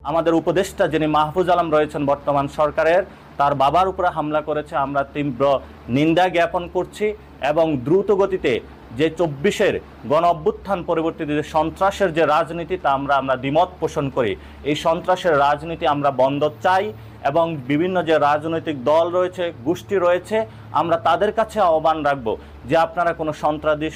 আমাদের উপদেষ্টা যিনি মাহফুজ আলম রয়েছেন বর্তমান সরকারের, তার বাবার উপরে হামলা করেছে। আমরা তীব্র নিন্দা জ্ঞাপন করছি এবং দ্রুত গতিতে যে 24-এর গণ অভ্যুত্থান পরবর্তীতে যে সন্ত্রাসের যে রাজনীতি, তা আমরা দ্বিমত পোষণ করি। এই সন্ত্রাসের রাজনীতি আমরা বন্ধ চাই এবং বিভিন্ন যে রাজনৈতিক দল রয়েছে, গোষ্ঠী রয়েছে, আমরা তাদের কাছে আহ্বান রাখব যে আপনারা কোনো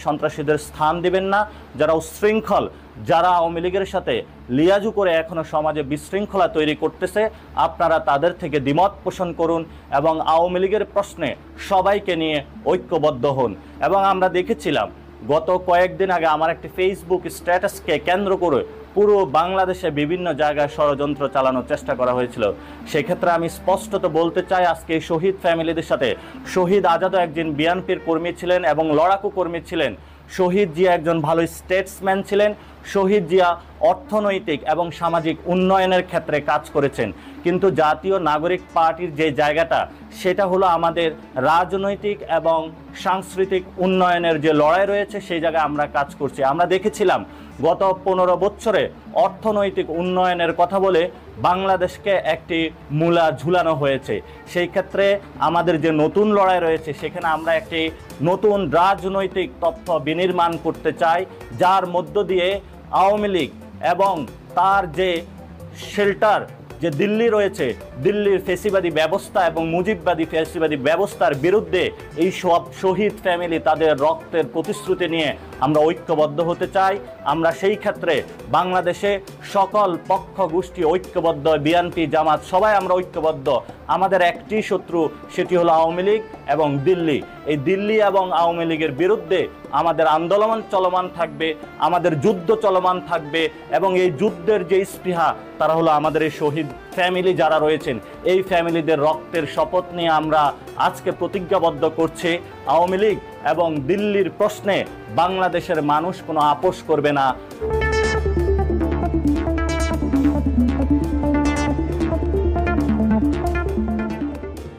সন্ত্রাসীদের স্থান দিবেন না। যারা উশৃঙ্খল, যারা আওয়ামী লীগের সাথে লিয়াজু করে এখনও সমাজে বিশৃঙ্খলা তৈরি করতেছে, আপনারা তাদের থেকে দ্বিমত পোষণ করুন এবং আওয়ামী লীগের প্রশ্নে সবাইকে নিয়ে ঐক্যবদ্ধ হন। এবং আমরা দেখেছিলাম গত কয়েকদিন আগে আমার একটি ফেসবুক স্ট্যাটাসকে কেন্দ্র করে পুরো বাংলাদেশে বিভিন্ন জায়গায় ষড়যন্ত্র চালানোর চেষ্টা করা হয়েছিল। সেক্ষেত্রে আমি স্পষ্টত বলতে চাই, আজকে এই শহীদ ফ্যামিলিদের সাথে, শহীদ আজাদও একজন বিএনপির কর্মী ছিলেন এবং লড়াকু কর্মী ছিলেন। শহীদ জিয়া একজন ভালো স্টেটসম্যান ছিলেন। শহীদ জিয়া অর্থনৈতিক এবং সামাজিক উন্নয়নের ক্ষেত্রে কাজ করেছেন। কিন্তু জাতীয় নাগরিক পার্টির যে জায়গাটা, সেটা হলো আমাদের রাজনৈতিক এবং সাংস্কৃতিক উন্নয়নের যে লড়াই রয়েছে, সেই জায়গায় আমরা কাজ করছি। আমরা দেখেছিলাম গত 15 বছরে অর্থনৈতিক উন্নয়নের কথা বলে বাংলাদেশকে একটি মূলা ঝুলানো হয়েছে। সেই ক্ষেত্রে আমাদের যে নতুন লড়াই রয়েছে, সেখানে আমরা একটি নতুন রাজনৈতিক তথ্য বিনির্মাণ করতে চাই, যার মধ্য দিয়ে আওয়ামী লীগ এবং তার যে শেল্টার যে দিল্লি রয়েছে, দিল্লির ফেসিবাদী ব্যবস্থা এবং মুজিববাদী ফেসিবাদী ব্যবস্থার বিরুদ্ধে এই সব শহীদ ফ্যামিলি তাদের রক্তের প্রতিশ্রুতি নিয়ে আমরা ঐক্যবদ্ধ হতে চাই। আমরা সেই ক্ষেত্রে বাংলাদেশে সকল পক্ষ গোষ্ঠী ঐক্যবদ্ধ, বিএনপি, জামাত সবাই আমরা ঐক্যবদ্ধ। আমাদের একটি শত্রু, সেটি হলো আওয়ামী লীগ এবং দিল্লি। এই দিল্লি এবং আওয়ামী লীগের বিরুদ্ধে আমাদের আন্দোলন চলমান থাকবে, আমাদের যুদ্ধ চলমান থাকবে এবং এই যুদ্ধের যে স্পৃহা, তারা হলো আমাদের এই শহীদ ফ্যামিলি যারা রয়েছেন, এই ফ্যামিলিদের রক্তের শপথ নিয়ে আমরা আজকে প্রতিজ্ঞাবদ্ধ করছি। আওয়ামী লীগ এবং দিল্লির প্রশ্নে বাংলাদেশের মানুষ কোনো আপোষ করবে না।